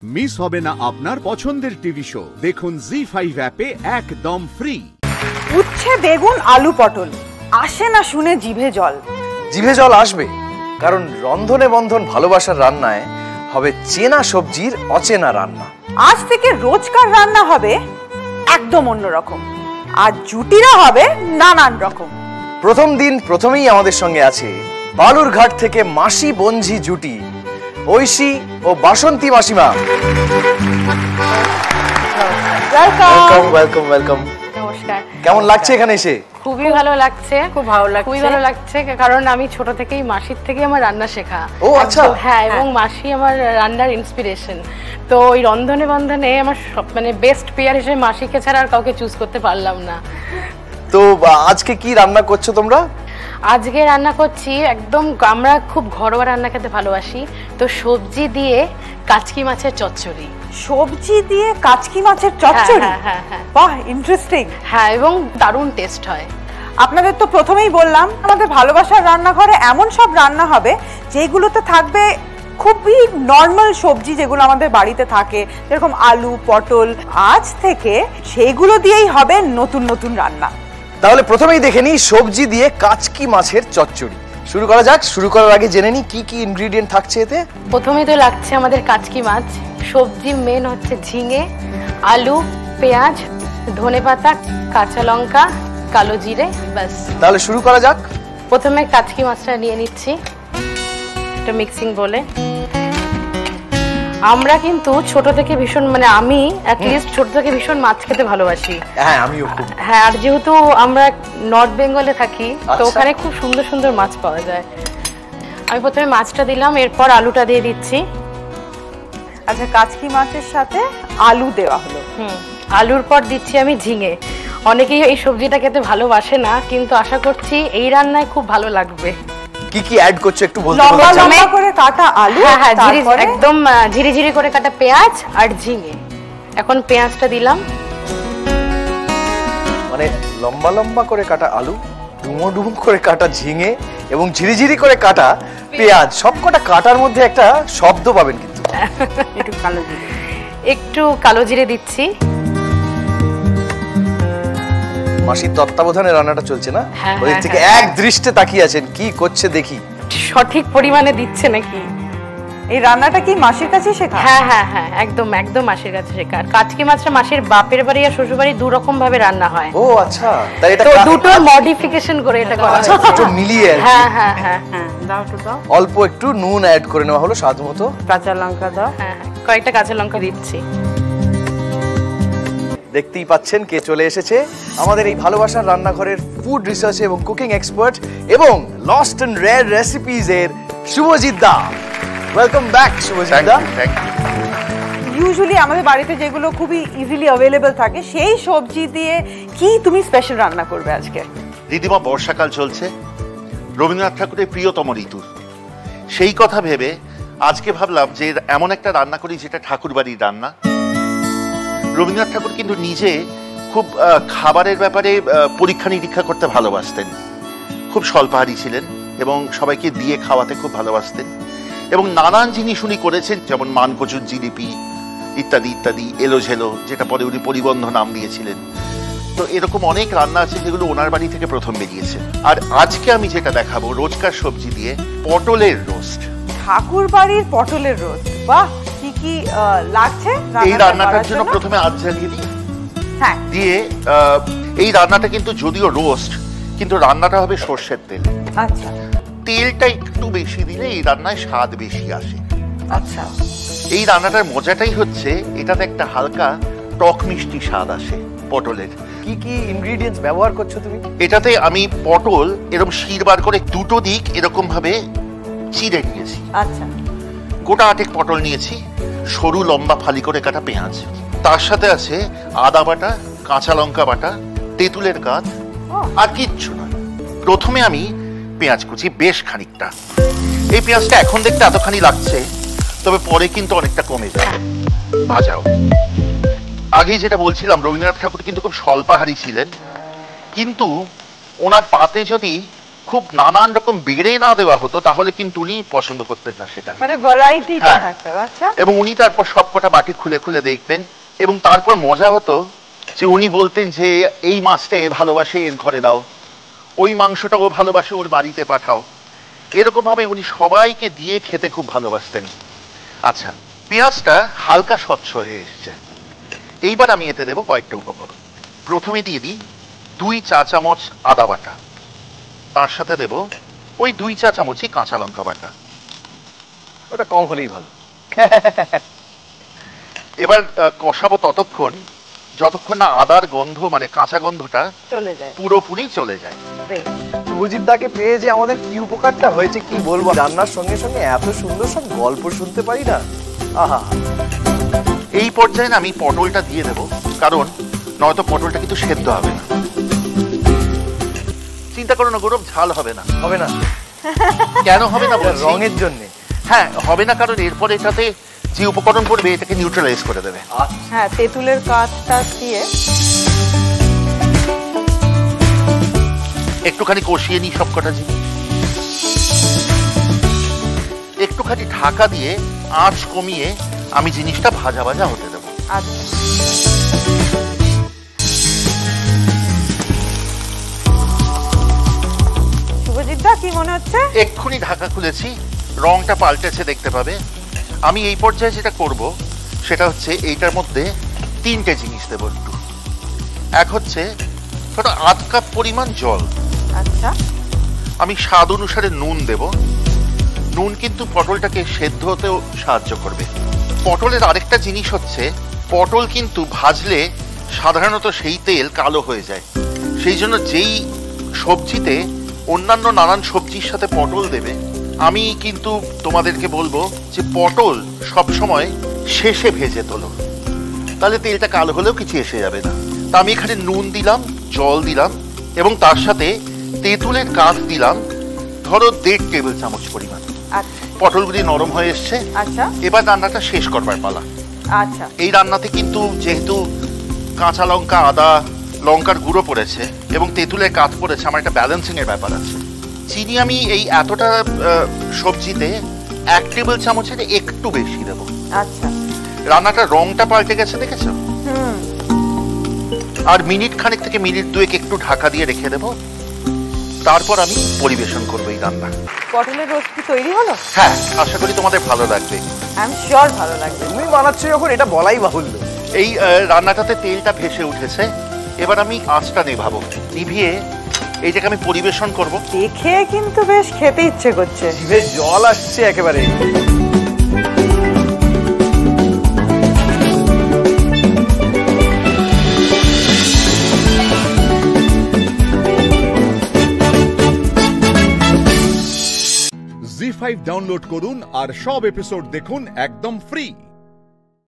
Miss হবে না আপনার পছন্দের টিভি শো। দেখুন জি5 অ্যাপে একদম ফ্রি। উচ্ছে বেগুন আলু পটল আসে না শুনে জিভে জল। জিভে জল আসবে, কারণ রন্ধনে বন্ধন ভালোবাসার রান্নায় হবে চেনা সবজির অচেনা রান্না। আজ থেকে রোজকার রান্না হবে একদম অন্যরকম, আর জুটিরা হবে নানান রকম। প্রথম দিন প্রথমেই আমাদের সঙ্গে আছে বালুরঘাট থেকে মাসি বঞ্জি জুটি ঐশী ও বাসন্তী মাসিমা। Welcome welcome welcome. নমস্কার। কেমন লাগছে এখানে এসে? খুবই ভালো লাগছে, খুব ভালো লাগছে, খুবই ভালো লাগছে, কারণ আমি ছোট থেকেই মাসির থেকে আমার রান্না শেখা। ও আচ্ছা। হ্যাঁ, এবং মাসি আমার রান্নার ইন্সপিরেশন। তো ওই রন্ধনে বন্ধনে আমার সব মানে বেস্ট পেয়ার হিসেবে মাসিকে ছাড়া আর কাউকে চুজ করতে পারলাম না। তো আজকে কি রান্না করছো তোমরা? আজকে রান্না করছি একদম, আমরা খুব ঘরোয়া রান্না খেতে ভালোবাসি, তো সবজি দিয়ে কাচকি মাছের চচ্চড়ি। সবজি দিয়ে কাচকি মাছের চচ্চড়ি? হ্যাঁ হ্যাঁ, বাহ, ইন্টারেস্টিং। হ্যাঁ, এবং দারুণ টেস্ট হয়। আপনাদের তো প্রথমেই বললাম আমাদের ভালোবাসার রান্নাঘরে এমন সব রান্না হবে যেগুলোতে থাকবে খুবই নর্মাল সবজি যেগুলো আমাদের বাড়িতে থাকে, যেরকম আলু পটল। আজ থেকে সেগুলো দিয়েই হবে নতুন নতুন রান্না। তাহলে প্রথমেই দেখে নিই সবজি দিয়ে কাচকি মাছের চচ্চড়ি। শুরু করা যাক। শুরু করার আগে জেনে নিই কি কি ইনগ্রেডিয়েন্ট থাকছে এতে। প্রথমেই তো লাগছে আমাদের কাচকি মাছ। সবজি মেন হচ্ছে ঝিঙে, আলু, পেঁয়াজ, ধনেপাতা, কাঁচা লঙ্কা, কালো জিরে, ব্যাস। তাহলে শুরু করা যাক। প্রথমে কাচকি মাছটা নিয়ে নিচ্ছি একটা মিক্সিং বলে। আমরা কিন্তু ছোট থেকে ভীষণ, মানে আমি অ্যাটলিস্ট ছোট থেকে ভীষণ মাছ খেতে ভালোবাসি। হ্যাঁ, আমিও খুব। হ্যাঁ, আর যেহেতু আমরা নর্থ বেঙ্গলে থাকি, তো ওখানে খুব সুন্দর সুন্দর মাছ পাওয়া যায়। আমি প্রথমে মাছটা দিলাম, এরপর আলুটা দিয়ে দিচ্ছি। আচ্ছা, কাচকি মাছের সাথে আলু দেওয়া হলো। আলুর পর দিচ্ছি আমি ঝিঙে। অনেকেই এই সবজিটা খেতে ভালোবাসে না, কিন্তু আশা করছি এই রান্নায় খুব ভালো লাগবে। কি কি অ্যাড করছো একটু বলতে লম্বা পারছো? লম্বা করে কাটা আলু, হ্যাঁ, একদম ঝিরি ঝিরি করে কাটা পেঁয়াজ আর ঝিঙে। এখন পেঁয়াজটা দিলাম। মানে লম্বা লম্বা করে কাটা আলু, ডুমো ডুমো করে কাটা ঝিঙে এবং ঝিরিঝিরি করে কাটা পেঁয়াজ, সবকটা কাটার মধ্যে একটা শব্দ পাবেন কিন্তু। একটু কালো জিরে দিচ্ছি। মাসির তত্ত্বাবধানে রান্নাটা চলছে না? ওই থেকে এক দৃষ্টে তাকিয়ে আছেন, কি করছে দেখি। সঠিক পরিমাণে দিচ্ছে নাকি? এই রান্নাটা কি মাসির কাছে শেখা? হ্যাঁ হ্যাঁ হ্যাঁ, একদম একদম মাসির কাছে শেখা। আর কাচকি মাছটা মাসির বাপের বাড়ি আর শ্বশুর বাড়ি দু রকম ভাবে রান্না হয়। ও আচ্ছা, তাই এটা দুটো মডিফিকেশন করে এটা করা হয়েছে। দুটো মিলিয়ে। হ্যাঁ হ্যাঁ হ্যাঁ, দাও তো দাও। অল্প একটু নুন অ্যাড করে নেওয়া হলো স্বাদ মতো। কাঁচা লঙ্কা দাও। হ্যাঁ, কয়েকটা কাঁচা লঙ্কা দিচ্ছি। দেখতেই পাচ্ছেন কে চলে এসেছে আমাদের এই ভালোবাসার রান্নাঘরের ফুড রিসার্চ এবং কুকিং এক্সপার্ট এবং লস্ট এন্ড রেয়ার রেসিপিজ এর শুভজিৎ দা। ওয়েলকাম ব্যাক শুভজিৎ দা। ইউজুয়ালি আমাদের বাড়িতে যেগুলো খুবই ইজিলি অ্যাভেলেবল থাকে, সেই সবজি দিয়ে কি তুমি স্পেশাল রান্না করবে আজকে? দিদিমা, বর্ষাকাল চলছে, রবীন্দ্রনাথ ঠাকুরের প্রিয়তম ঋতু। সেই কথা ভেবে আজকে ভাবলাম যে এমন একটা রান্না করি যেটা ঠাকুর বাড়ির রান্না। রবীন্দ্রনাথ ঠাকুর কিন্তু নিজে খুব খাবারের ব্যাপারে পরীক্ষা নিরীক্ষা করতে ভালোবাসতেন। খুব স্বল্পাহারী ছিলেন এবং সবাইকে দিয়ে খাওয়াতে খুব ভালোবাসতেন, এবং নানান জিনিস উনি করেছেন, যেমন মানকচুর জিলিপি ইত্যাদি ইত্যাদি, এলোঝেলো, যেটা পরে উনি পরিবন্ধ নাম দিয়েছিলেন। তো এরকম অনেক রান্না আছে যেগুলো ওনার বাড়ি থেকে প্রথম বেরিয়েছে। আর আজকে আমি যেটা দেখাবো রোজকার সবজি দিয়ে পটলের রোস্ট। ঠাকুর বাড়ির পটলের রোস্ট, বাহ! কি কি লাগছে এই রান্নাটার জন্য? প্রথমে আঁচ জ্বালিয়ে দিই। হ্যাঁ, দিয়ে এই রান্নাটা কিন্তু যদিও রোস্ট, কিন্তু রান্নাটা হবে সর্ষের তেলে। আচ্ছা, তেলটা একটু বেশি দিলে এই রান্নায় স্বাদ বেশি আসে। আচ্ছা। এই রান্নাটার মজাটাই হচ্ছে এটাতে একটা হালকা টক মিষ্টি স্বাদ আসে পটলের। কি কি ইনগ্রেডিয়েন্টস ব্যবহার করছো তুমি? এটাতে আমি পটল এরকম শির বার করে দুটো দিক এরকম ভাবে চিড়ে নিয়েছি। আচ্ছা, গোটা 8 পটল নিয়েছি, সরু লম্বা ফালি করে কাটা পেঁয়াজ, তার সাথে আছে আদা বাটা, কাঁচা লঙ্কা বাটা, তেঁতুলের গাছ, আর কিচ্ছু না। প্রথমে আমি পেঁয়াজ কুচি বেশ খানিকটা। এই পেঁয়াজটা এখন দেখতে এতখানি লাগছে, তবে পরে কিন্তু অনেকটা কমে যায়। ভাজাও। আগে যেটা বলছিলাম, রবীন্দ্রনাথ ঠাকুর কিন্তু খুব স্বল্পাহারী ছিলেন, কিন্তু ওনার পাতে যদি খুব নানান রকম বেড়ে না দেওয়া হতো তাহলে কিন্তু উনি পছন্দ করতেন না সেটা। মানে ভ্যারাইটিটা থাকতো। আচ্ছা। এবং উনি তারপর সবকটা বাটি খুলে খুলে দেখবেন এবং তারপর মজা হতো যে উনি বলতেন যে এই মাছটা এ ভালোবাসে এর ঘরে দাও, ওই মাংসটা ও ভালোবাসে ওর বাড়িতে পাঠাও। এরকম ভাবে উনি সবাইকে দিয়ে খেতে খুব ভালোবাসতেন। আচ্ছা, পেঁয়াজটা হালকা স্বচ্ছ হয়ে এসছে, এইবার আমি এতে দেবো কয়েকটা উপকরণ। প্রথমে দিয়ে দিই 2 চা চামচ আদা বাটা, তার সাথে দেব ওই 2 চা চামচই কাঁচা লঙ্কা বাটা। ওটা কম হলেই ভালো। এবার কষাবো ততক্ষণ যতক্ষণ না আদার গন্ধ মানে কাঁচা গন্ধটা চলে যায়, পুরোপুরি চলে যায়। শুভজিৎ দাকে পেয়ে যে আমাদের কি উপকারটা হয়েছে কি বলবো। রান্নার সঙ্গে সঙ্গে এত সুন্দর সব গল্প শুনতে পারি না। আহা, এই পর্যায়ে আমি পটলটা দিয়ে দেবো, কারণ নয়তো পটলটা কিন্তু সেদ্ধ হবে না। চিন্তা করো না গৌরব, ঝাল হবে না। হবে না কেন হবে না বলছি? রঙের জন্য। হ্যাঁ, হবে না কারণ এরপরে এটাতে যে উপকরণ পড়বে এটাকে নিউট্রালাইজ করে দেবে। হ্যাঁ, তেঁতুলের কাঠটা দিয়ে একটুখানি কষিয়ে নিই সবকটা জিনিস, একটুখানি ঢাকা দিয়ে আঁচ কমিয়ে আমি জিনিসটা ভাজা ভাজা হতে দেবো। আচ্ছা। শুভজিৎ দা কি মনে হচ্ছে? এক্ষুনি ঢাকা খুলেছি, রংটা পাল্টেছে দেখতে পাবে। আমি এই পর্যায়ে যেটা করব সেটা হচ্ছে এইটার মধ্যে 3টে জিনিস দেবো একটু। এক হচ্ছে ধরো 1/2 কাপ পরিমাণ জল। আচ্ছা। আমি স্বাদ অনুসারে নুন দেব। নুন কিন্তু পটলটাকে সেদ্ধ হতেও সাহায্য করবে। পটলের আরেকটা জিনিস হচ্ছে পটল কিন্তু ভাজলে সাধারণত সেই তেল কালো হয়ে যায়। সেই জন্য যেই সবজিতে অন্যান্য নানান সবজির সাথে পটল দেবে, আমি কিন্তু তোমাদেরকে বলবো যে পটল সবসময় শেষে ভেজে তোলো, তাহলে তেলটা কালো হলেও কিছু এসে যাবে না। তা আমি এখানে নুন দিলাম, জল দিলাম এবং তার সাথে তেঁতুলের কাঠ দিলাম ধরো 1.5 টেবিল চামচ পরিমাণ। আচ্ছা। পটলগুলি নরম হয়ে এসছে। আচ্ছা। এবার রান্নাটা শেষ করবার পালা। আচ্ছা। এই রান্নাতে কিন্তু যেহেতু কাঁচা লঙ্কা, আদা, লঙ্কার গুঁড়ো পড়েছে এবং তেঁতুলের কাঠ পড়েছে, আমার একটা ব্যালেন্সিং এর ব্যাপার আছে। চিনি আমি এই এতটা সবজিতে 1 টেবিল চামচের একটু বেশি দেবো। আচ্ছা। রান্নাটা রংটা পাল্টে গেছে, দেখেছো? আর মিনিট খানেক থেকে মিনিট 2 একটু ঢাকা দিয়ে রেখে দেবো, তারপর আমি পরিবেশন করবো এই রান্না। পটলের রোস্ট কি তৈরি হলো? হ্যাঁ, আশা করি তোমাদের ভালো লাগবে। আই এম শিওর ভালো লাগবে। তুমি বানাচ্ছ যখন এটা বলাই বাহুল্য। এই রান্নাটাতে তেলটা ভেসে উঠেছে, এবার আমি আঁচটা নেভাবো। নিভিয়ে এই যে আমি পরিবেশন করব। দেখে কিন্তু বেশ খেতে ইচ্ছে করছে, জিভে জল আসছে একেবারে। জি5 ডাউনলোড করুন আর সব এপিসোড দেখুন একদম ফ্রি।